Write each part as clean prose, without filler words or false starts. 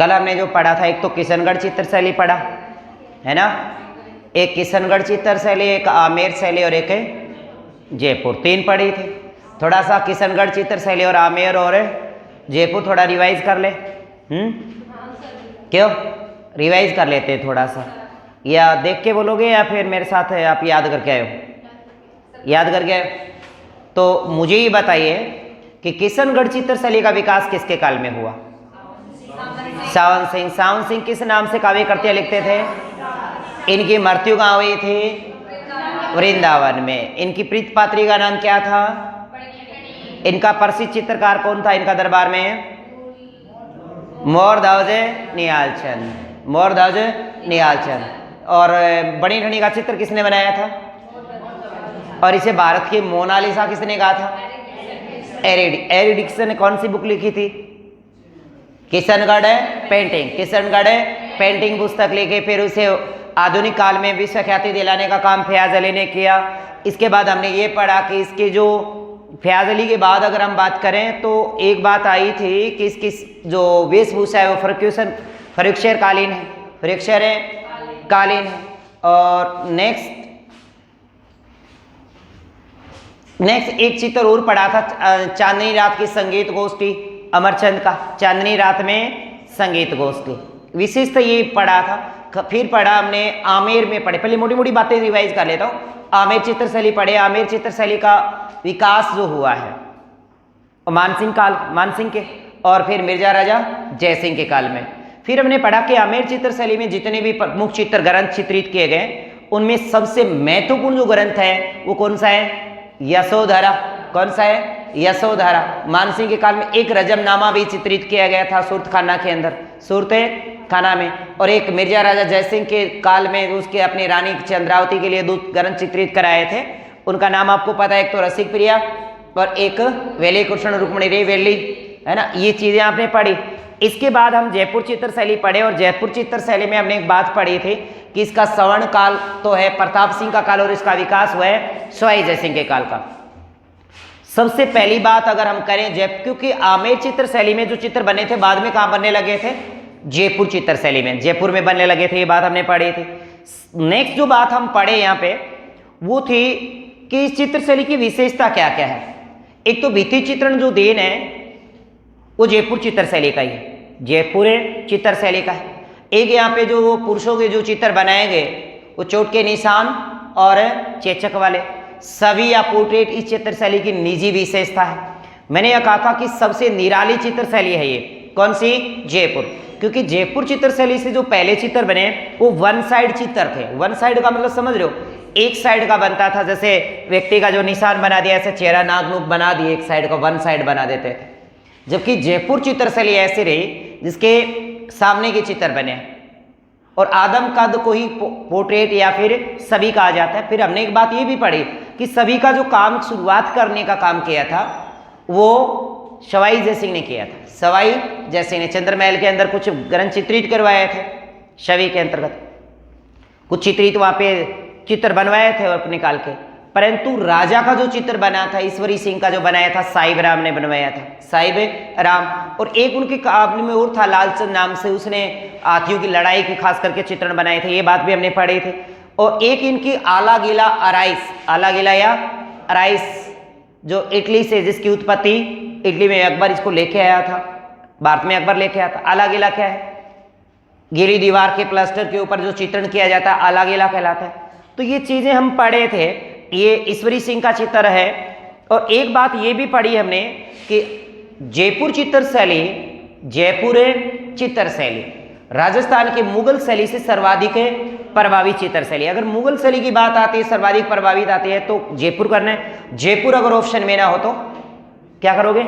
कल हमने जो पढ़ा था, एक तो किशनगढ़ चित्र शैली पढ़ा है ना, एक किशनगढ़ चित्र शैली, एक आमेर शैली और एक जयपुर, 3 पढ़ी थी। थोड़ा सा किशनगढ़ चित्र शैली और आमेर और जयपुर थोड़ा रिवाइज कर ले। क्यों रिवाइज कर लेते हैं थोड़ा सा, या देख के बोलोगे या फिर मेरे साथ आप याद करके आए हो? याद करके आए हो? तो मुझे ये बताइए कि किशनगढ़ चित्र शैली का विकास किसके काल में हुआ? सावन सिंह। सावन सिंह किस नाम से काव्य कृतियां लिखते थे? इनकी मृत्यु कहाँ हुई थी? वृंदावन में। इनकी प्रीत पात्री का नाम क्या था? इनका प्रसिद्ध चित्रकार कौन था इनका दरबार में? मोरध्वज निहालचंद। मोरध्वज निहालचंद। और बड़ी ठनी का चित्र किसने बनाया था? और इसे भारत की मोनालिसा किसने कहा था? एरिडिक्सन ने कौन सी बुक लिखी थी? किशनगढ़ पेंटिंग। किशनगढ़ पेंटिंग पुस्तक लिखी, फिर उसे आधुनिक काल में विश्व ख्याति दिलाने का काम फयाज अली ने किया। इसके बाद हमने ये पढ़ा कि इसके जो फयाज अली के बाद अगर हम बात करें तो एक बात आई थी कि इसकी जो वेशभूषा है वो फरुखशेर कालीन है, फरुखशेर कालीन है। और नेक्स्ट एक चित्र और पढ़ा था, चांदनी रात की संगीत गोष्ठी, अमरचंद का चांदनी रात में संगीत गोष्ठी, विशेष तो ये पढ़ा था। फिर पढ़ा हमने आमेर में पढ़े, पहले मोटी मोटी बातें रिवाइज कर लेता हूँ। आमेर चित्र शैली पढ़े, आमेर चित्र शैली का विकास जो हुआ है मानसिंह काल, मानसिंह के, और फिर मिर्जा राजा जयसिंह के काल में। फिर हमने पढ़ा कि आमेर चित्र शैली में जितने भी प्रमुख चित्र ग्रंथ चित्रित किए गए उनमें सबसे महत्वपूर्ण जो ग्रंथ है वो कौन सा है? यशोधरा। कौन सा है? यशोधरा। मानसिंह के काल में एक रजमनामा भी चित्रित किया गया था सूरत खाना के अंदर, सूरत खाना में। और एक मिर्जा राजा जयसिंह के काल में उसके अपनी रानी चंद्रावती के लिए 2 ग्रंथ चित्रित कराए थे। उनका नाम आपको पता है, एक तो रसिक प्रिया और एक वेली कृष्ण रुक्मणी रे वेली, है ना। ये चीजें आपने पढ़ी। इसके बाद हम जयपुर चित्र शैली पढ़े, और जयपुर चित्र शैली में हमने एक बात पढ़ी थी कि इसका स्वर्ण काल तो है प्रताप सिंह का काल, और इसका विकास हुआ है सवाई जयसिंह के काल का। सबसे पहली बात अगर हम करें क्योंकि आमेर चित्र शैली में जो चित्र बने थे बाद में कहाँ बनने लगे थे? जयपुर चित्र शैली में, जयपुर में बनने लगे थे। ये बात हमने पढ़ी थी। नेक्स्ट जो बात हम पढ़े यहाँ पे वो थी कि इस चित्र शैली की विशेषता क्या क्या है। एक तो भित्ति चित्रण जो देन है वो जयपुर चित्र शैली का ही है, जयपुर चित्र शैली का है। एक यहाँ पे जो पुरुषों के जो चित्र बनाए गए वो चोट के निशान और चेचक वाले सभी या पोर्ट्रेट इस चित्र शैली की निजी विशेषता है। मैंने यह कहा था कि सबसे निराली चित्र शैली है ये। कौन सी? जयपुर। क्योंकि जयपुर चित्र शैली से जो पहले चित्र बने वो 1 साइड चित्र थे। 1 साइड का मतलब समझ रहे हो? एक साइड का बनता था, जैसे व्यक्ति का जो निशान बना दिया, ऐसे चेहरा नाक नुक बना दिए, एक साइड का 1 साइड बना देते थे। जबकि जयपुर चित्र शैली ऐसी रही जिसके सामने के चित्र बने, और आदम कद को ही पोर्ट्रेट या फिर सभी कहा जाता है। फिर हमने एक बात ये भी पढ़ी कि सभी का जो काम शुरुआत करने का काम किया था वो सवाई जयसिंह ने किया था। सवाई जयसिंह ने चंद्रमहल के अंदर कुछ ग्रंथ चित्रित करवाए थे, छवि के अंतर्गत कुछ चित्रित वहाँ पे चित्र बनवाए थे और निकाल के। परंतु राजा का जो चित्र बना था ईश्वरी सिंह का जो बनाया था साहिब राम ने बनवाया था, साहिब राम। और एक उनके काबिल में और था लालचंद नाम से, उसने हाथियों की लड़ाई के खास करके चित्रण बनाए थे। ये बात भी हमने पढ़ी थी। और एक इनकी आला गीला अराइस, आला गीला या अराइस जो इटली से, जिसकी उत्पत्ति इटली में अकबर इसको लेके आया था, भारत में अकबर लेके आया था। आला गीला क्या है? गीली दीवार के प्लास्टर के ऊपर जो चित्रण किया जाता है आला गीला कहलाता है। तो ये चीजें हम पढ़े थे। ये ईश्वरी सिंह का चित्र है। और एक बात ये भी पढ़ी हमने कि जयपुर चित्र शैली, जयपुर चित्र शैली राजस्थान के मुगल शैली से सर्वाधिक प्रभावित चित्र शैली। अगर मुगल शैली की बात आती है, सर्वाधिक प्रभावित आती है, तो जयपुर करना है। जयपुर अगर ऑप्शन में ना हो तो क्या करोगे?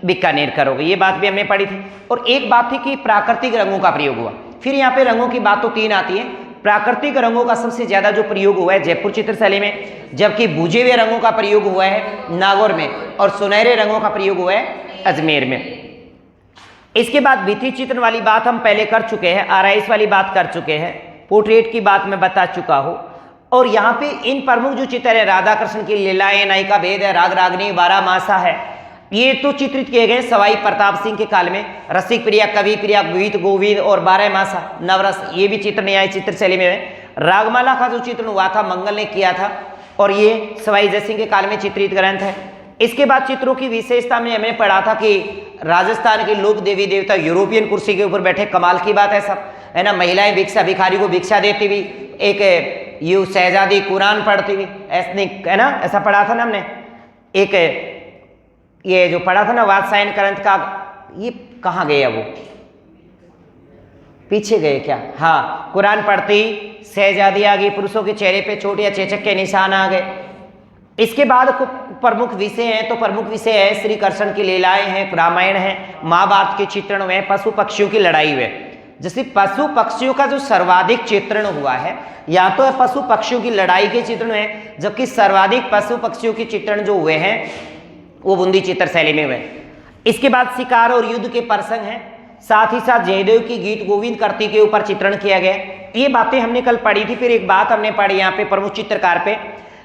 बीकानेर करोगे। ये बात भी हमने पढ़ी थी। और एक बात थी कि प्राकृतिक रंगों का प्रयोग हुआ। फिर यहाँ पे रंगों की बात तो 3 आती है। प्राकृतिक रंगों का सबसे ज्यादा जो प्रयोग हुआ है जयपुर चित्र शैली में, जबकि बुझे हुए रंगों का प्रयोग हुआ है नागौर में, और सुनहरे रंगों का प्रयोग हुआ है अजमेर में। इसके बाद भित्ति चित्रण वाली बात हम पहले कर चुके हैं, आराइस वाली बात कर चुके हैं, पोर्ट्रेट की बात मैं बता चुका हूं। और यहाँ पे इन प्रमुख जो चित्र है, राधा कृष्ण की लीलाएं, नायिका भेद है, राग रागनी, बारहमासा है, ये तो चित्रित किए गए सवाई प्रताप सिंह के काल में। रसिक प्रिया, कवि प्रिया, गीत गोविंद और 12 मासा नवरस, ये भी चित्र न्याय चित्र शैली में है। रागमाला का जो चित्रण हुआ था मंगल ने किया था और ये सवाई जय सिंह के काल में चित्रित ग्रंथ है। इसके बाद चित्रों की विशेषता में हमने पढ़ा था कि राजस्थान के लोक देवी देवता यूरोपियन कुर्सी के ऊपर बैठे, कमाल की बात है सब, है ना। महिलाएं भिक्षा, भिखारी को भिक्षा देती हुई, एक यू शहजादी कुरान पढ़ती हुई, ऐसे है ना, ऐसा पढ़ा था ना हमने। एक ये जो पढ़ा था ना वात्सायन ग्रंथ का, ये कहाँ गए अब वो, पीछे गए क्या? हाँ, कुरान पढ़ती शहजादी आ गई, पुरुषों के चेहरे पे चोट या चेचक के निशान आ गए। इसके बाद प्रमुख विषय हैं, तो प्रमुख विषय है श्री कृष्ण की लीलाएं हैं, रामायण है, महाभारत के चित्रण हुए, पशु पक्षियों की लड़ाई हुए। जैसे पशु पक्षियों का जो सर्वाधिक चित्रण हुआ है, या तो पशु पक्षियों की लड़ाई के चित्रण हुए, जबकि सर्वाधिक पशु पक्षियों के चित्रण जो हुए हैं वो बूंदी चित्र शैली में हुए। इसके बाद शिकार और युद्ध के प्रसंग हैं, साथ ही साथ जयदेव की गीत गोविंद करती के ऊपर चित्रण किया गया। ये बातें हमने कल पढ़ी थी। फिर एक बात हमने पढ़ी यहाँ पे प्रमुख चित्रकार पे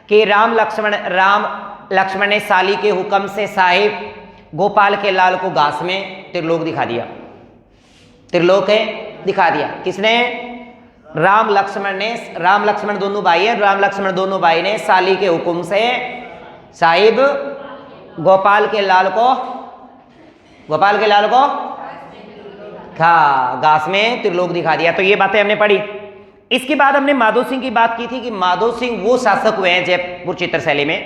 कि राम लक्ष्मण ने साली के हुक्म से साहिब गोपाल के लाल को घास में त्रिलोक दिखा दिया, त्रिलोक है दिखा दिया। किसने? राम लक्ष्मण दोनों भाई है, राम लक्ष्मण दोनों भाई ने साली के हुक्म से साहिब गोपाल के लाल को घास में त्रिलोक दिखा दिया। तो ये बातें हमने पढ़ी। इसके बाद हमने माधो सिंह की बात की थी कि माधो सिंह वो शासक हुए हैं जयपुर चित्र शैली में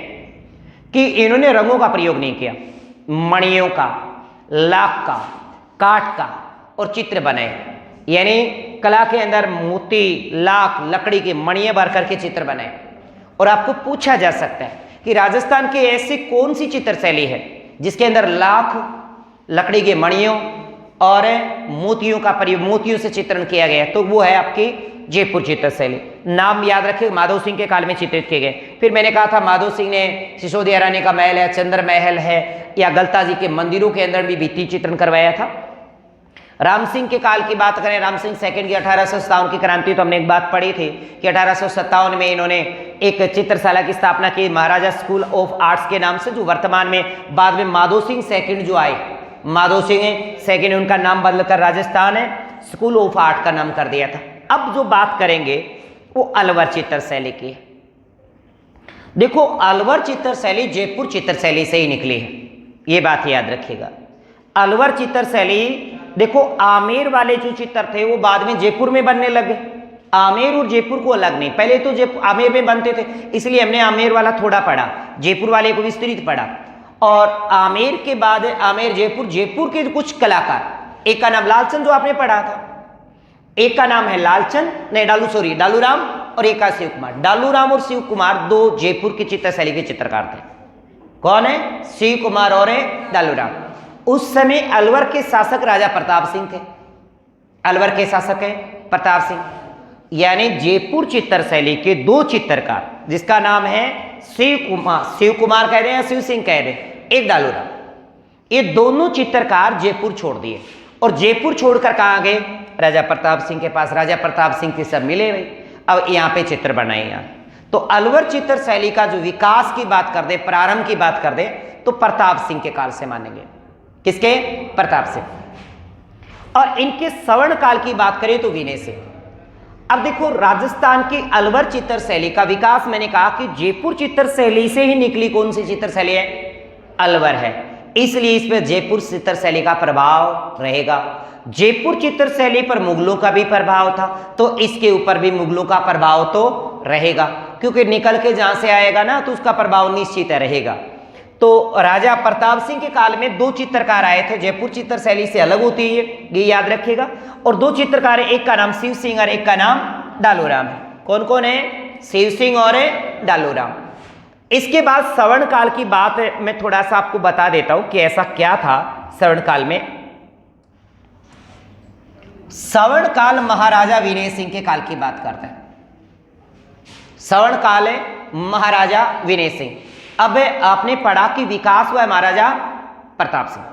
कि इन्होंने रंगों का प्रयोग नहीं किया, मणियों का, लाख का, काठ का और चित्र बनाए, यानी कला के अंदर मोती, लाख, लकड़ी के मणियां भर करके चित्र बनाए। और आपको पूछा जा सकता है कि राजस्थान की ऐसी कौन सी चित्र शैली है जिसके अंदर लाख, लकड़ी के मणियों और मोतियों का प्रयोग, मोतियों से चित्रण किया गया, तो वो है आपकी जयपुर चित्र शैली। नाम याद रखिए, माधव सिंह के काल में चित्रित किए गए। फिर मैंने कहा था माधव सिंह ने सिसोदिया रानी का महल है, चंद्र महल है, या गलता जी के मंदिरों के अंदर भी भित्ति चित्रण करवाया था। राम सिंह के काल की बात करें, राम सिंह सेकंड की 1857 की क्रांति, तो हमने एक बात पढ़ी थी कि 1857 में इन्होंने एक चित्रशाला की स्थापना की, महाराजा स्कूल ऑफ आर्ट्स के नाम से, जो वर्तमान में बाद में माधो सिंह सेकंड जो आए, माधो सिंह सेकंड, उनका नाम बदलकर राजस्थान है स्कूल ऑफ आर्ट का नाम कर दिया था। अब जो बात करेंगे वो अलवर चित्र शैली की। देखो, अलवर चित्र शैली जयपुर चित्र शैली से ही निकली है, ये बात याद रखिएगा। अलवर चित्र शैली, देखो आमेर वाले जो चित्र थे वो बाद में जयपुर में बनने लगे। आमेर और जयपुर को अलग नहीं, पहले तो जयपुर आमेर में बनते थे, इसलिए हमने आमेर वाला थोड़ा पढ़ा, जयपुर वाले को विस्तृत पढ़ा। और आमेर के बाद आमेर जयपुर, जयपुर के कुछ कलाकार, एक का नाम लालचंद जो आपने पढ़ा था, एक का नाम है लालचंद, नहीं डालूराम, और एक का शिव कुमार। डालूराम और शिव कुमार दो जयपुर की चित्र शैली के चित्रकार थे। कौन है? शिव कुमार और डालूराम। उस समय अलवर के शासक राजा प्रताप सिंह थे। अलवर के शासक है प्रताप सिंह, यानी जयपुर चित्र शैली के दो चित्रकार, जिसका नाम है शिव कुमार कह रहे हैं या शिव सिंह कह रहे हैं, एक डालूराम, ये दोनों चित्रकार जयपुर छोड़ दिए और जयपुर छोड़कर कहाँ गए? राजा प्रताप सिंह के पास। राजा प्रताप सिंह के सब मिले भाई, अब यहाँ पे चित्र बनाए यहाँ। तो अलवर चित्र शैली का जो विकास की बात कर दे, प्रारंभ की बात कर दे, तो प्रताप सिंह के काल से मानेंगे। किसके? प्रताप सिंह। और इनके सवर्ण काल की बात करें तो विनय सिंह। अब देखो, राजस्थान की अलवर चित्र शैली का विकास, मैंने कहा कि जयपुर चित्र शैली से ही निकली। कौन सी चित्र शैली है? अलवर है, इसलिए इसमें जयपुर चित्र शैली का प्रभाव रहेगा। जयपुर चित्र शैली पर मुगलों का भी प्रभाव था, तो इसके ऊपर भी मुगलों का प्रभाव तो रहेगा, क्योंकि निकल के जहां से आएगा ना, तो उसका प्रभाव निश्चित रहेगा। तो राजा प्रताप सिंह के काल में दो चित्रकार आए थे, जयपुर चित्र शैली से अलग होती है, ये याद रखिएगा। और दो चित्रकार, एक का नाम शिव सिंह और एक का नाम डालूराम है। कौन कौन है? शिव सिंह और डालूराम। इसके बाद सवर्ण काल की बात मैं थोड़ा सा आपको बता देता हूं कि ऐसा क्या था सवर्ण काल में। सवर्ण काल महाराजा विनय सिंह के काल की बात करते हैं। सवर्ण काल है महाराजा विनय सिंह। अब आपने पढ़ा कि विकास हुआ है महाराजा प्रताप सिंह,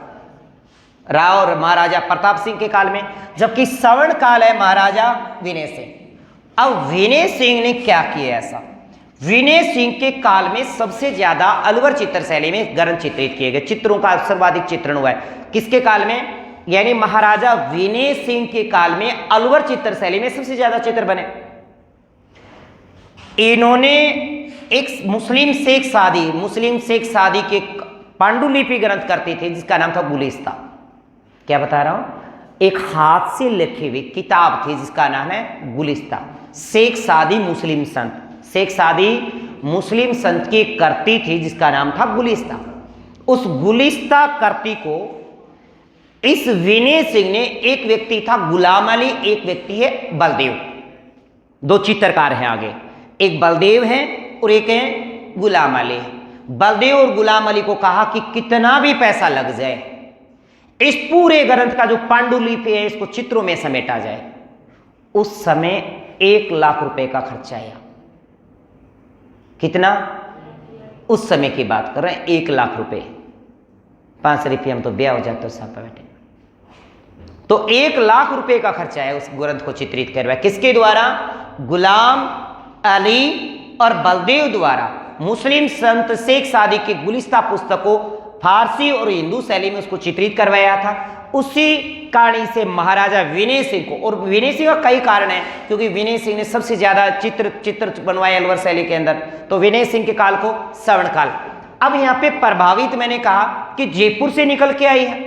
राव और महाराजा प्रताप सिंह के काल में, जबकि सवर्ण काल है महाराजा विनय सिंह। अब विनय सिंह ने क्या किया ऐसा? विनय सिंह के काल में सबसे ज्यादा अलवर चित्र शैली में ग्रंथ चित्रित किए गए, चित्रों का सर्वाधिक चित्रण हुआ है। किसके काल में? यानी महाराजा विनय सिंह के काल में अलवर चित्र शैली में सबसे ज्यादा चित्र बने। इन्होंने एक मुस्लिम शेख सादी के पांडुलिपि ग्रंथ करते थे जिसका नाम था गुलिस्ता। क्या बता रहा हूं? एक हाथ से लिखी हुई किताब थी जिसका नाम है गुलिस्ता। शेख सादी मुस्लिम संत की करती थी जिसका नाम था गुलिस्ता। उस गुलिस्ता करती को इस विनय सिंह ने, एक व्यक्ति था गुलाम अली, एक व्यक्ति है बलदेव, दो चित्रकार हैं आगे, एक बलदेव है और एक है गुलाम अली। बलदेव और गुलाम अली को कहा कि कितना भी पैसा लग जाए इस पूरे ग्रंथ का जो पांडुलिपि है इसको चित्रों में समेटा जाए। उस समय 1 लाख रुपए का खर्चा आया। कितना? उस समय की बात कर रहे हैं, 1 लाख रुपए। 5 रुपये हम तो ब्याह हो जाते तो साहब बैठे। तो 1 लाख रुपए का खर्चा है उस ग्रंथ को चित्रित करवाया। किसके द्वारा? गुलाम अली और बलदेव द्वारा। मुस्लिम संत शेख सादी की गुलिस्ता पुस्तक को फारसी और हिंदू शैली में उसको चित्रित करवाया था। उसी कहानी से महाराजा विनय सिंह को, और विनय सिंह का कई कारण है क्योंकि विनय सिंह ने सबसे ज्यादा चित्र बनवाए अलवर शैली के अंदर, तो विनय सिंह के काल को स्वर्णकाल। अब यहाँ पे प्रभावित मैंने कहा कि जयपुर से निकल के आई है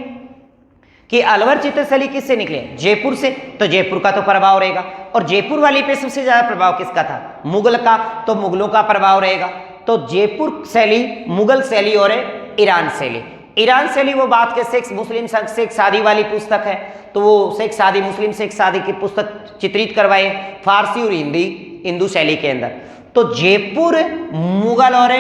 कि अलवर चित्र शैली किससे निकले? जयपुर से। तो जयपुर का तो प्रभाव रहेगा, और जयपुर वाली पे सबसे ज्यादा प्रभाव किसका था? मुगल का, तो मुगलों का प्रभाव रहेगा। तो जयपुर शैली, मुगल शैली और ईरान शैली। ईरान शैली वो बात के शेख सादी वाली पुस्तक है, तो वो मुस्लिम शेख सादी की पुस्तक चित्रित करवाए फारसी और हिंदू शैली के अंदर। तो जयपुर मुगल और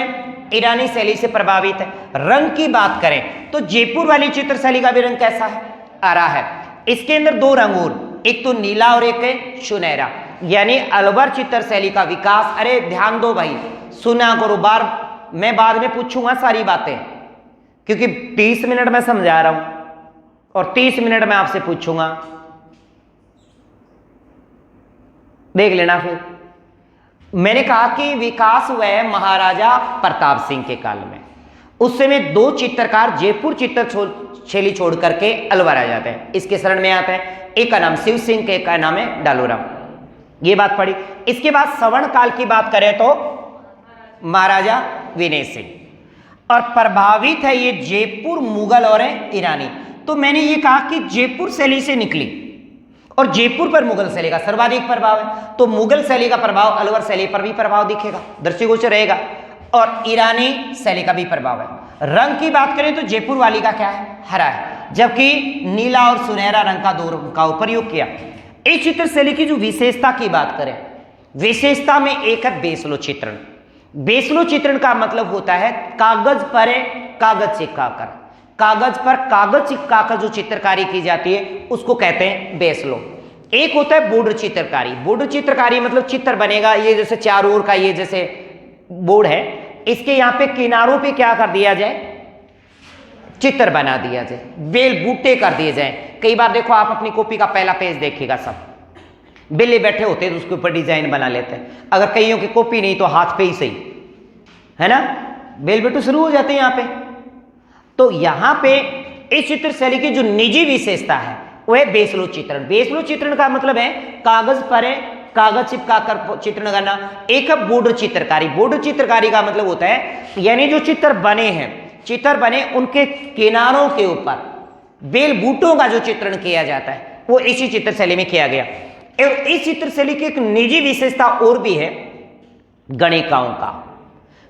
ईरानी शैली से प्रभावित है। रंग की बात करें तो जयपुर वाली चित्र शैली का भी रंग कैसा है? हरा है। इसके अंदर 2 रंग और, एक तो नीला और एक है सुनहरा। यानी अलवर चित्र शैली का विकास, अरे ध्यान दो भाई, सुना करो, मैं बाद में पूछूंगा सारी बातें क्योंकि 30 मिनट में समझा रहा हूं और 30 मिनट में आपसे पूछूंगा, देख लेना। फिर मैंने कहा कि विकास हुआ है महाराजा प्रताप सिंह के काल में। उस समय 2 चित्रकार जयपुर चित्र शैली छोड़ करके अलवर आ जाते हैं, इसके शरण में आते हैं। एक का नाम शिव सिंह, एक का नाम है डालूराम। ये बात पड़ी। इसके बाद सवर्ण काल की बात करें तो महाराजा विनय सिंह, और प्रभावित है ये जयपुर मुगल और ईरानी। तो मैंने ये कहा कि जयपुर शैली से निकली और जयपुर पर मुगल शैली का सर्वाधिक प्रभाव है, तो मुगल शैली का प्रभाव अलवर शैली पर भी प्रभाव दिखेगा, दृष्टिगोचर रहेगा, और ईरानी शैली का भी प्रभाव है। रंग की बात करें तो जयपुर वाली का क्या है? हरा है, जबकि नीला और सुनहरा रंग का 2 रंग का प्रयोग किया। इस चित्र शैली की जो विशेषता की बात करें, विशेषता में एक है बेसलो चित्रण। बेसलो चित्रण का मतलब होता है कागज पर कागज चिपकाकर, कागज पर कागज चिपकाकर जो चित्रकारी की जाती है उसको कहते हैं बेसलो। एक होता है बॉर्डर चित्रकारी। बॉर्डर चित्रकारी मतलब चित्र बनेगा, ये जैसे चारों ओर का ये जैसे बोर्ड है, इसके यहाँ पे किनारों पे क्या कर दिया जाए? चित्र बना दिया जाए, बेल बूटे कर दिए जाए। कई बार देखो आप अपनी कॉपी का पहला पेज देखिएगा, सब बेले बैठे होते हैं तो उसके ऊपर डिजाइन बना लेते हैं। अगर कईयों की कॉपी नहीं तो हाथ पे ही सही है ना, बेल बेटू शुरू हो जाते हैं यहाँ पे। तो यहाँ पे इस चित्र शैली की जो निजी विशेषता है वह है बेसलो चित्रण। बेसलो चित्रण का मतलब है कागज पर कागज चिपकाकर चित्रण करना। एक है बॉर्डर चित्रकारी। बॉर्डर चित्रकारी का मतलब होता है यानी जो चित्र बने उनके किनारों के ऊपर बेल बूटों का जो चित्रण किया जाता है वो इसी चित्र शैली में किया गया। और इस चित्र शैली की एक निजी विशेषता और भी है गणिकाओं का।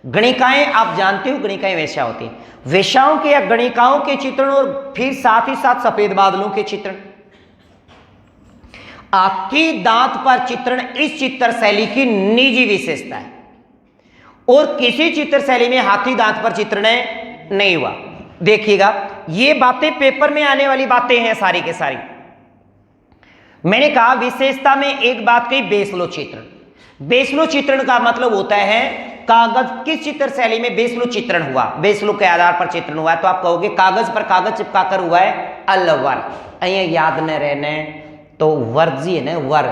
गणिकाएं आप जानते हो, गणिकाएं वेश्या होती हैं। वेश्याओं के या गणिकाओं के चित्रण और फिर साथ ही साथ सफेद बादलों के चित्रण। हाथी दांत पर चित्रण इस चित्र शैली की निजी विशेषता है और किसी चित्र शैली में हाथी दांत पर चित्रण नहीं हुआ। देखिएगा ये बातें पेपर में आने वाली बातें हैं सारी के सारी। मैंने कहा विशेषता में एक बात कही बेसलो चित्रण। बेसलो चित्रण का मतलब होता है कागज, किस चित्र शैली में बेसलो चित्रण हुआ, बेसलो के आधार पर चित्रण हुआ है, तो आप कहोगे कागज पर कागज चिपकाकर हुआ है अलवर। अहियाँ याद न रहने तो वर्जी है ना, वर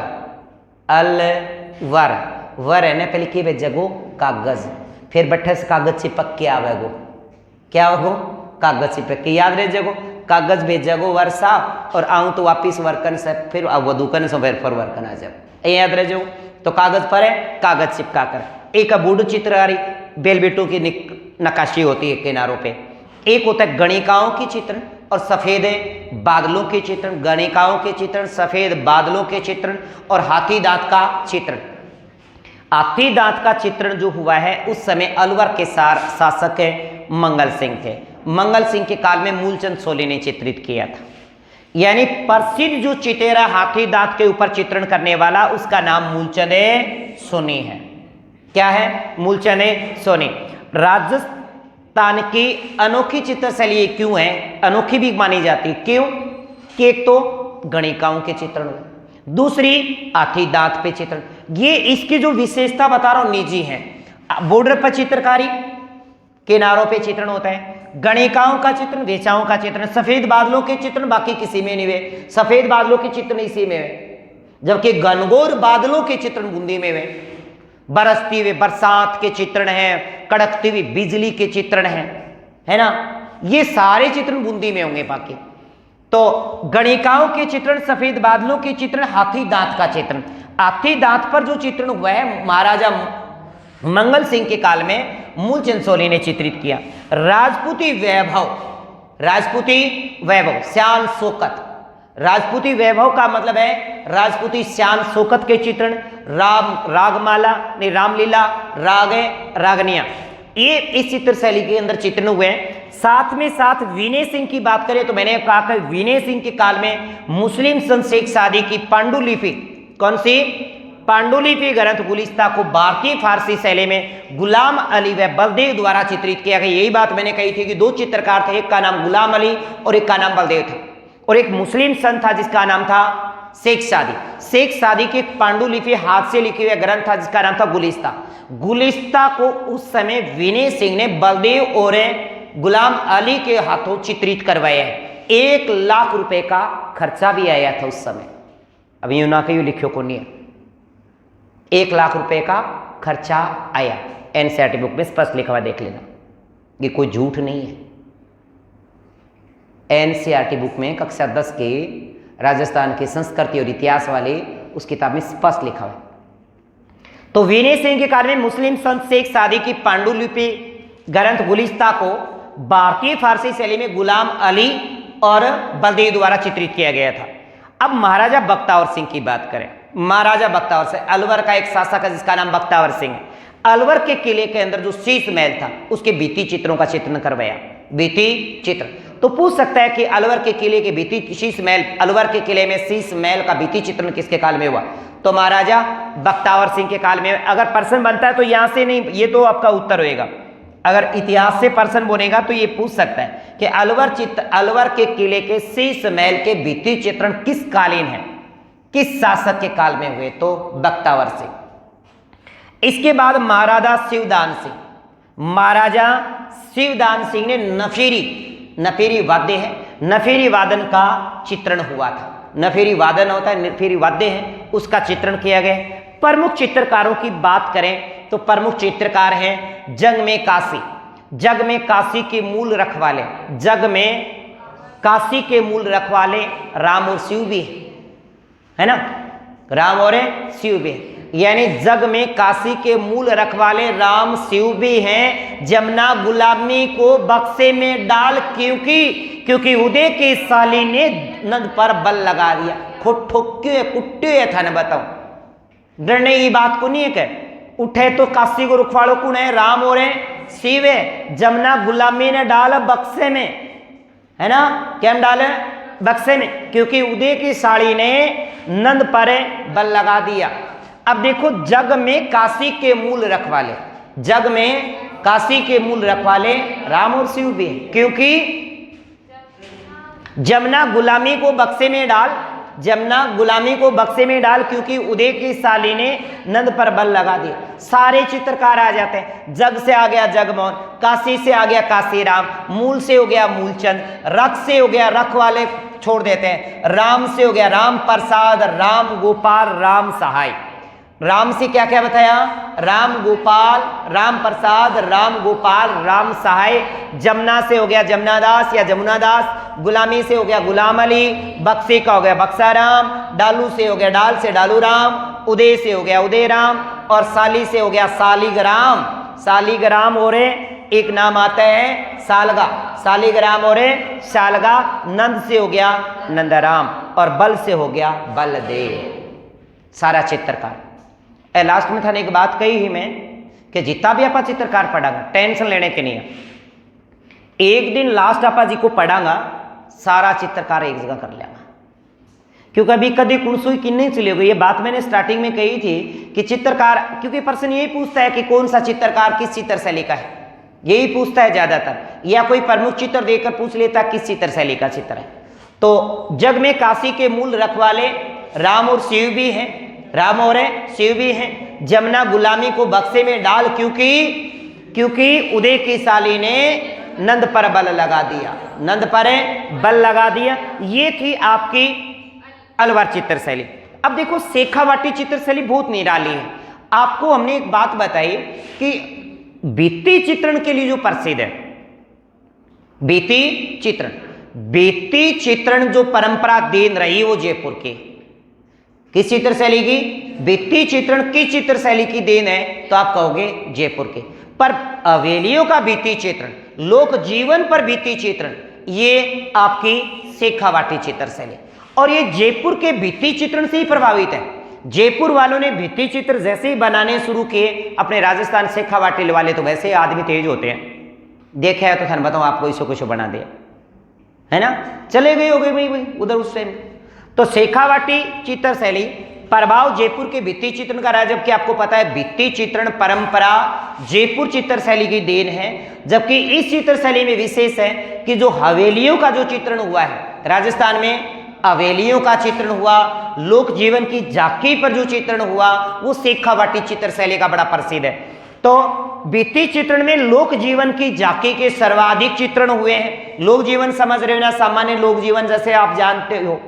अलवर, वर है ना पहले के जगो कागज, फिर बैठे से कागज चिपक के आवेगो, क्या होगो? कागज चिपक के। याद रहे जगो कागज भेजगो वर्षा और आऊं तो वापिस वर्कन से फिर वधुकन से फिर वर्कन आ जाओ, याद रहे जो। तो कागज पर है, कागज चिपका कर। एक बूढ़ चित्रकारी बेल बेटों की नक्काशी होती है किनारों पे। एक होता है गणिकाओं की चित्रण और सफेद बादलों के चित्रण, गणिकाओं के चित्रण, सफेद बादलों के चित्रण और हाथी दांत का चित्रण। हाथी दांत का चित्रण जो हुआ है उस समय अलवर के शासक मंगल सिंह थे। मंगल सिंह के काल में मूलचंद सोली ने चित्रित किया था। यानी प्रसिद्ध जो चितेरा हाथी दांत के ऊपर चित्रण करने वाला उसका नाम मूलचंद सोनी है। क्या है? मूलचंद सोनी। राजस्थान की अनोखी चित्रशैली क्यों है? अनोखी भी मानी जाती है। क्यों? कि एक तो गणिकाओं के चित्रण, दूसरी हाथी दांत पे चित्रण। ये इसकी जो विशेषता बता रहा हूं निजी है। बॉर्डर पर चित्रकारी, किनारों पे चित्रण होता है, गणिकाओं का चित्रण, वेचाओं का चित्रण, सफेद बादलों के चित्रण बाकी किसी में नहीं हुए, सफेद बादलों के चित्रण इसी में हुए, जबकि घनघोर बादलों के चित्रण बूंदी में हुए। बरसती हुई बरसात के चित्रण है, कड़कती हुई बिजली के चित्रण है ना, ये सारे चित्रण बूंदी में होंगे बाकी। तो गणिकाओं के चित्रण, सफेद बादलों के चित्रण, हाथी दांत का चित्रण। हाथी दांत पर जो चित्रण हुआ है महाराजा मंगल सिंह के काल में मूलचंद सोली ने चित्रित किया। राजपूती वैभव, राजपूती वैभव, श्याम शोकत। राजपूती वैभव का मतलब है राजपूती श्याम शोकत के चित्रण, रागमाला नहीं रामलीला, रागनिया, ये इस चित्र शैली के अंदर चित्रण हुए हैं। साथ में साथ विनय सिंह की बात करें तो मैंने कहा कि विनय सिंह के काल में मुस्लिम संत शेख सादी की पांडुलिपि, कौन सी? पांडुलिपि ग्रंथ गुलिस्ता को भारतीय फारसी शैली में गुलाम अली व बलदेव द्वारा चित्रित किया गया। यही बात मैंने कही थी कि दो चित्रकार थे, एक का नाम गुलाम अली और एक का नाम बलदेव था, और एक मुस्लिम संत था जिसका नाम था शेख सादी। शेख सादी की पांडुलिपि हाथ से लिखे हुए ग्रंथ था जिसका नाम था गुलिस्ता। गुलिस्ता को उस समय विनय सिंह ने बलदेव और गुलाम अली के हाथों चित्रित करवाया है। 1 लाख रुपए का खर्चा भी आया था उस समय। अभी यूं ना कहीं लिखियो को नहीं है, 1 लाख रुपए का खर्चा आया। एनसीईआरटी बुक में स्पष्ट लिखा हुआ, देख लेना, ये कोई झूठ नहीं है। एनसीईआरटी बुक में कक्षा 10 के राजस्थान के संस्कृति और इतिहास वाले उस किताब में स्पष्ट लिखा हुआ है। तो विनय सिंह के काल में मुस्लिम संत शेख सादी की पांडुलिपि ग्रंथ गुलिस्ता को भारतीय फारसी शैली में गुलाम अली और बलदेव द्वारा चित्रित किया गया था। अब महाराजा बख्तावर सिंह की बात करें। महाराजा बख्तावर सिंह अलवर का एक शासक है जिसका नाम बख्तावर सिंह है। अलवर के किले के अंदर जो शीश महल था उसके भित्ति चित्रों का चित्रण करवाया, भित्ति चित्र। तो पूछ सकता है कि अलवर के किले के भित्ति शीश महल, अलवर के किले में शीश महल का भित्ति चित्रण किसके काल में हुआ? तो महाराजा बख्तावर सिंह के काल में। अगर प्रश्न बनता है तो यहां से नहीं, ये तो आपका उत्तर होएगा। अगर इतिहास से प्रश्न बनेगा तो ये पूछ सकता है कि अलवर के किले के शीश महल के भित्ति चित्रण किस कालीन है, किस शासक के काल में हुए? तो बख्तावर सिंह। इसके बाद महाराजा शिवदान सिंह, महाराजा शिवदान सिंह ने नफीरी वाद्य है, नफीरी वादन का चित्रण हुआ था। नफीरी वादन होता है, नफीरी वाद्य है, उसका चित्रण किया गया। प्रमुख चित्रकारों की बात करें तो प्रमुख चित्रकार हैं जग में काशी, जग में काशी के मूल रखवाले, जग में काशी के मूल रखवाले राम और शिव भी है ना, राम और शिव भी, यानी जग में काशी के मूल रखवाले राम शिव भी हैं। जमुना गुलामी को बक्से में डाल, क्योंकि उदय के साली ने नद पर बल लगा दिया। खुद ठोक्यो कुट्टे था न बताओ, डरने की बात को नहीं है कह उठे तो काशी को रुखवाड़ो कौन है? राम और शिव है। जमुना गुलामी ने डाल बक्से में, है ना, क्या डाले? बक्से में, क्योंकि उदय की साड़ी ने नंद पर बल लगा दिया। अब देखो, जग में काशी के मूल रखवाले, जग में काशी के मूल रखवाले राम और शिव भी है, क्योंकि जमुना गुलामी को बक्से में डाल, जमुना गुलामी को बक्से में डाल, क्योंकि उदय की साली ने नंद पर बल लगा दिया। सारे चित्रकार आ जाते हैं। जग से आ गया जगमोहन, काशी से आ गया काशीराम, मूल से हो गया मूलचंद, रख से हो गया रख वाले छोड़ देते हैं, राम से हो गया राम प्रसाद, राम गोपाल, राम सहाय। राम से क्या क्या बताया? राम गोपाल, राम प्रसाद, राम गोपाल, राम सहाय। जमुना से हो गया जमुनादास या जमुनादास। गुलामी से हो गया गुलाम अली। बक्से का हो गया बक्साराम। डालू से हो गया डाल से डालू राम। उदय से हो गया उदय राम। और साली से हो गया सालिग्राम। सालिग्राम और एक नाम आता है सालगा। सालिग्राम और सालगा। नंद से हो गया नंदराम। और बल से हो गया बलदेव। सारा चित्रकार। लास्ट में था एक बात कही ही मैं कि जितना भी आपा चित्रकार पढ़ागा टेंशन लेने के नहीं है। एक दिन लास्ट आपा जी को पढ़ागा सारा चित्रकार एक जगह कर लेगा, क्योंकि अभी कभी कुणसुई किन्ने चले गई। ये बात मैंने स्टार्टिंग में कही थी कि चित्रकार, क्योंकि पर्सन यही पूछता है कि कौन सा चित्रकार किस चित्र शैली का है, यही पूछता है ज्यादातर, या कोई प्रमुख चित्र देकर पूछ लेता किस चित्र शैली का चित्र है। तो जग में काशी के मूल रखवाले राम और शिव भी हैं, राम और शिव भी हैं। जमुना गुलामी को बक्से में डाल, क्योंकि उदय की साली ने नंद पर बल लगा दिया, नंद पर बल लगा दिया। ये थी आपकी अलवर चित्र शैली। अब देखो शेखावाटी चित्र शैली बहुत निराली है। आपको हमने एक बात बताई कि भित्ति चित्रण के लिए जो प्रसिद्ध है, भित्ति चित्रण जो परंपरा देन रही वो जयपुर की। किस चित्र शैली की? भित्ति चित्रण की चित्र शैली की देन है तो आप कहोगे जयपुर के। पर हवेलियों का भित्ति चित्रण, लोक जीवन पर भित्ति चित्रण, ये आपकी शेखावाटी चित्र शैली। और ये जयपुर के भित्ति चित्रण से ही प्रभावित है। जयपुर वालों ने भित्ति चित्र जैसे ही बनाने शुरू किए, अपने राजस्थान शेखावाटी वाले तो वैसे ही आदमी तेज होते हैं, देखा है तो थाने बताओ आपको इसको कुछ बना दिया है ना, चले गए हो गए भाई उधर उस टाइम। तो शेखावाटी चित्र शैली प्रभाव जयपुर के भित्ति चित्रण का रहा, जबकि आपको पता है भित्ति चित्रण परंपरा जयपुर चित्र शैली की देन है। जबकि इस चित्र शैली में विशेष है कि जो हवेलियों का जो चित्रण हुआ है, राजस्थान में हवेलियों का चित्रण हुआ, लोक जीवन की झांकी पर जो चित्रण हुआ वो शेखावाटी चित्र शैली का बड़ा प्रसिद्ध है। तो भित्ति चित्रण में लोक जीवन की झांकी के सर्वाधिक चित्रण हुए हैं। लोक जीवन समझ रहे हो ना, सामान्य लोक जीवन जैसे आप जानते हो।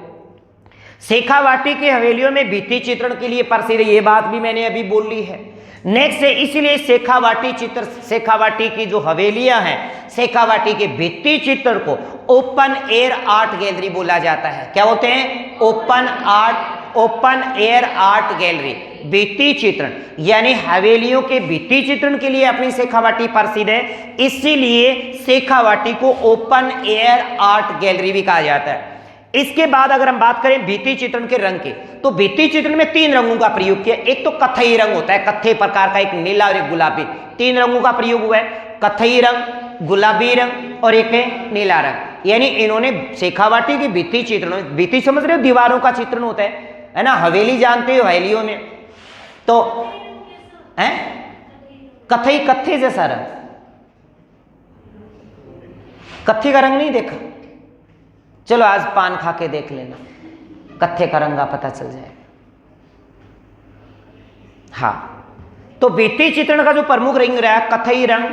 शेखावाटी के हवेलियों में भित्ति चित्रण के लिए प्रसिद्ध है, ये बात भी मैंने अभी बोल ली है। नेक्स्ट है, इसलिए शेखावाटी की जो हवेलियां हैं, शेखावाटी के भित्ति चित्र को ओपन एयर आर्ट गैलरी बोला जाता है। क्या बोलते हैं? Open air art gallery. भित्ति चित्रण यानी हवेलियों के भित्ति चित्रण के लिए अपनी शेखावाटी प्रसिद्ध है, इसीलिए शेखावाटी को ओपन एयर आर्ट गैलरी भी कहा जाता है। इसके बाद अगर हम बात करें भित्ति चित्रण के रंग की, तो भित्ति चित्रण में 3 रंगों का प्रयोग किया। एक तो कत्थई रंग होता है, कत्थे प्रकार का, एक नीला और एक गुलाबी, 3 रंगों का प्रयोग हुआ है। कत्थई रंग, गुलाबी रंग और एक नीला रंग। यानी इन्होंने शेखावाटी की भित्ति चित्रण, भित्ति समझ रहे हो दीवारों का चित्रण होता है ना, हवेली जानते हो, हवेलियों में तो है कत्थई, कत्थे जैसा रंग। कत्थे का रंग नहीं देखा? चलो आज पान खा के देख लेना, कत्थे का रंग पता चल जाएगा। हाँ, तो भित्ति चित्रण का जो प्रमुख रंग रहा है कत्थई रंग,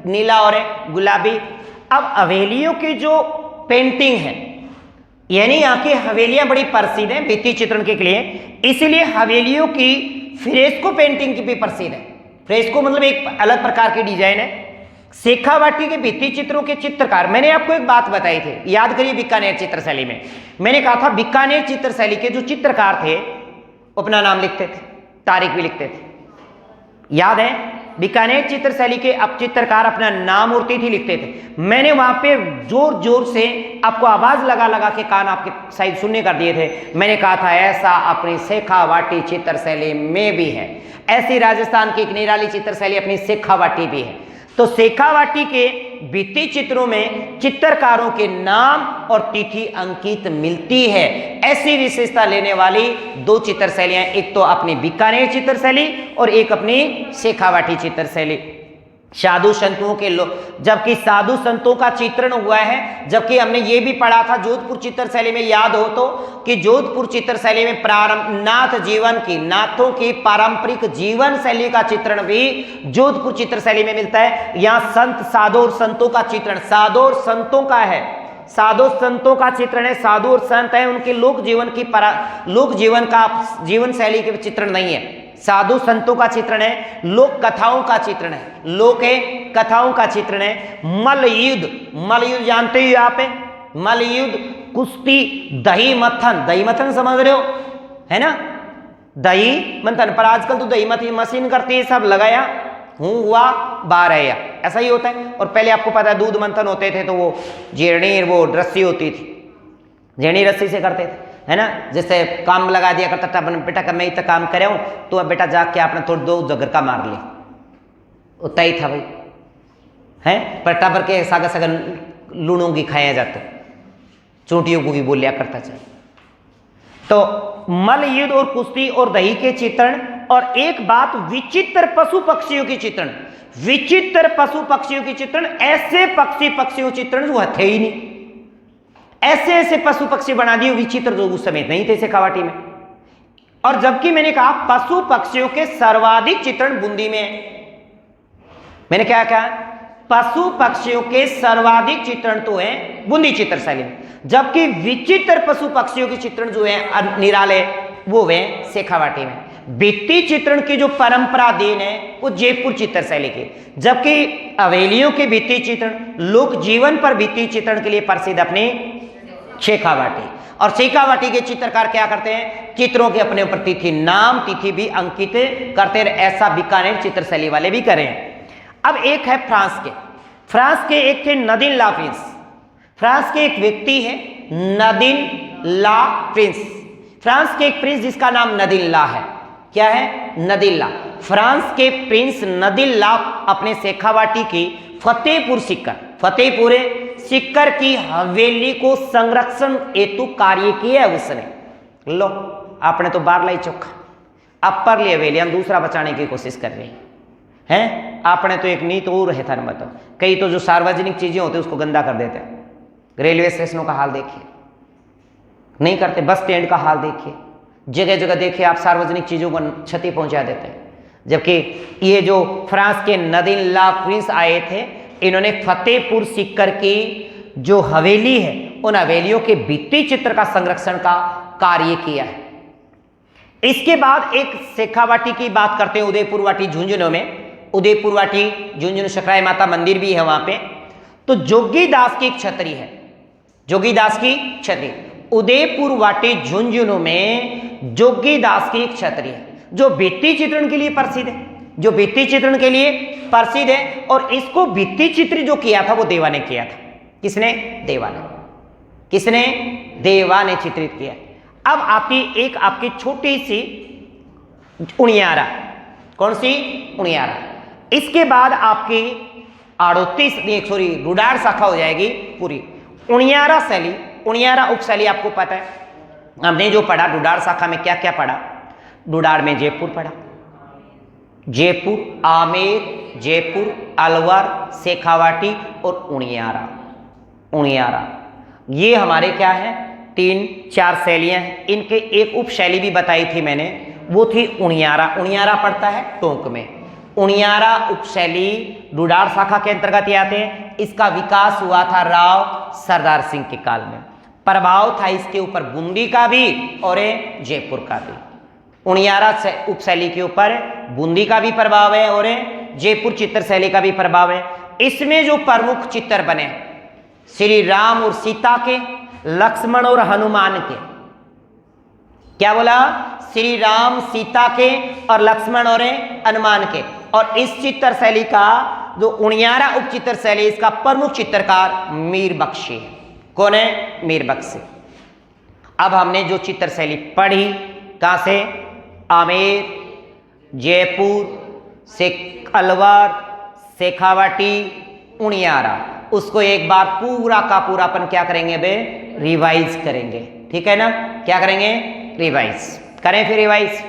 नीला और गुलाबी। अब हवेलियों की जो पेंटिंग है, यानी यहाँ की हवेलियां बड़ी प्रसिद्ध हैं भित्ति चित्रण के लिए, इसीलिए हवेलियों की फ्रेस्को पेंटिंग की भी प्रसिद्ध है। फ्रेस्को मतलब एक अलग प्रकार की डिजाइन है। शेखावाटी के भित्ति चित्रों के चित्रकार, मैंने आपको एक बात बताई थी, याद करिए बीकानेर चित्र शैली में मैंने कहा था बीकानेर चित्र शैली के जो चित्रकार थे अपना नाम लिखते थे, तारीख भी लिखते थे, याद है? बीकानेर चित्र शैली के अब चित्रकार अपना नाम और तिथि लिखते थे। मैंने वहां पे जोर जोर से आपको आवाज लगा लगा के कान आपके शायद सुनने कर दिए थे। मैंने कहा था ऐसा अपनी शेखावाटी चित्र शैली में भी है, ऐसी राजस्थान की एक निराली चित्र शैली अपनी शेखावाटी भी है। तो शेखावाटी के भित्ति चित्रों में चित्रकारों के नाम और तिथि अंकित मिलती है। ऐसी विशेषता लेने वाली 2 चित्र शैलियां, एक तो अपनी बीकानेर चित्र शैली और एक अपनी शेखावाटी चित्र शैली। साधु संतों के जबकि साधु संतों का चित्रण हुआ है, जबकि हमने ये भी पढ़ा था जोधपुर चित्र शैली में, याद हो तो, कि जोधपुर चित्र शैली में नाथों की पारंपरिक जीवन शैली का चित्रण भी जोधपुर चित्र शैली में मिलता है। यहाँ संत साधु और संतों का चित्रण साधु और संतों का है, साधु संतों का चित्रण है, साधु और संत है, उनके लोक जीवन का जीवन शैली के चित्रण नहीं है। साधु संतों का चित्रण है, लोक कथाओं का चित्रण है, लोक कथाओं का चित्रण है। मल्लयुद्ध, मल्लयुद्ध जानते ही आप है, मल्लयुद्ध, कुश्ती, दही मथन, दही मथन समझ रहे हो है ना, दही मंथन। पर आजकल तो दही मथन मशीन करती है, सब लगाया हुआ बाहर है, या ऐसा ही होता है। और पहले आपको पता है दूध मंथन होते थे तो वो जेरनी, वो रस्सी होती थी, जेरनी रस्सी से करते थे, है ना। जैसे काम लगा दिया करता था बेटा का मैं इतना काम करे हूं तो अब बेटा जाके आपने थोड़ी दो जगर का मार ली, उतना ही था भाई, है। पर टाबर के सागा सागा लूणों की खाया जाता, चोटियों को भी बोलिया करता चल। तो मल्लयुद्ध और कुश्ती और दही के चित्रण। और एक बात, विचित्र पशु पक्षियों की चित्रण, विचित्र पशु पक्षियों की चित्रण, ऐसे पक्षियों चित्रण जो थे ही नहीं, ऐसे ऐसे पशु पक्षी बना दिए विचित्र जो उस समय नहीं थे शेखावाटी में। और जबकि मैंने कहा पशु पक्षियों के सर्वाधिक चित्रण बूंदी में है, मैंने क्या कहा, पशु पक्षियों के सर्वाधिक चित्रण तो है बूंदी चित्र शैली में, जबकि विचित्र पशु पक्षियों के चित्रण जो है निराले वो है शेखावाटी में। भित्ति चित्रण की जो परंपरा देन है वो जयपुर चित्र शैली की, जबकि हवेलियों के भित्ति चित्रण, लोक जीवन पर भित्ति चित्रण के लिए प्रसिद्ध अपनी शेखावाटी। और शेखावाटी के चित्रकार क्या करते हैं, चित्रों के अपने ऊपर तिथि, नाम, तिथि भी अंकित करते हैं। ऐसा बीकानेर चित्र शैली वाले भी करें। अब एक है फ्रांस के एक थे नदीन ला प्रिंस। फ्रांस के एक व्यक्ति है नदीन ला प्रिंस, फ्रांस के एक प्रिंस जिसका नाम नदीन ला है। क्या है, नदीन ला। फ्रांस के प्रिंस नदीन ला अपने शेखावाटी की फतेहपुर सीकर की हवेली को संरक्षण हेतु कार्य किया है उसने। लो आपने तो बार लाई चोखा, अब पर लिए हवेली हम दूसरा बचाने की कोशिश कर रहे हैं। आपने तो एक नीत और है था, बताओ, कई तो जो सार्वजनिक चीजें होती है उसको गंदा कर देते हैं। रेलवे स्टेशनों का हाल देखिए, नहीं करते, बस स्टैंड का हाल देखिए, जगह जगह देखिए आप सार्वजनिक चीजों को क्षति पहुंचा देते हैं। जबकि ये जो फ्रांस के नदीन ला प्रिंस आए थे, इन्होंने फतेहपुर सीकर की जो हवेली है उन हवेलियों के भित्ति चित्र का संरक्षण का कार्य किया है। इसके बाद एक शेखावाटी की बात करते हैं, उदयपुर वाटी झुंझुनू में, उदयपुर वाटी झुंझुनू सकराई माता मंदिर भी है वहां पे। तो जोगीदास की क्षत्रि है, जोगीदास की क्षत्रि, उदयपुर वाटी झुंझुनू में जोगीदास की क्षत्रि है जो भित्ति चित्रण के लिए प्रसिद्ध है, जो भित्ति चित्रण के लिए प्रसिद्ध है। और इसको भित्ति चित्र जो किया था वो देवा ने किया था। किसने, देवा ने। किसने, देवा ने चित्रित किया। अब आपकी छोटी सी उनियारा, कौन सी, उनियारा। इसके बाद आपकी रुडार शाखा हो जाएगी पूरी। उनियारा शैली, उनियारा उपशैली आपको पता है, हमने जो पढ़ा रुडार शाखा में क्या क्या पढ़ा। रुडार में जयपुर पढ़ा, जयपुर, आमेर, जयपुर, अलवर, शेखावाटी और उनियारा। उनियारा ये हमारे क्या है, 3-4 शैलियां हैं। इनके एक उपशैली भी बताई थी मैंने, वो थी उनियारा। उनियारा पड़ता है टोंक में। उनियारा उपशैली रुडार शाखा के अंतर्गत आते हैं। इसका विकास हुआ था राव सरदार सिंह के काल में। प्रभाव था इसके ऊपर बूंदी का भी और जयपुर का भी। उनियारा उपशैली के ऊपर बूंदी का भी प्रभाव है और जयपुर चित्र शैली का भी प्रभाव है। इसमें जो प्रमुख चित्र बने श्री राम और सीता के, लक्ष्मण और हनुमान के। क्या बोला, श्री राम सीता के और लक्ष्मण और हनुमान के। और इस चित्र शैली का जो उनियारा उप चित्र शैली, इसका प्रमुख चित्रकार मीर बख्शी है। कौन है, मीर बख्शी। अब हमने जो चित्र शैली पढ़ी कहां से, आमेर, जयपुर, अलवर, शेखावाटी, उनियारा, उसको एक बार पूरा का पूरा अपन क्या करेंगे बे, रिवाइज करेंगे। ठीक है ना, क्या करेंगे, रिवाइज करें। फिर रिवाइज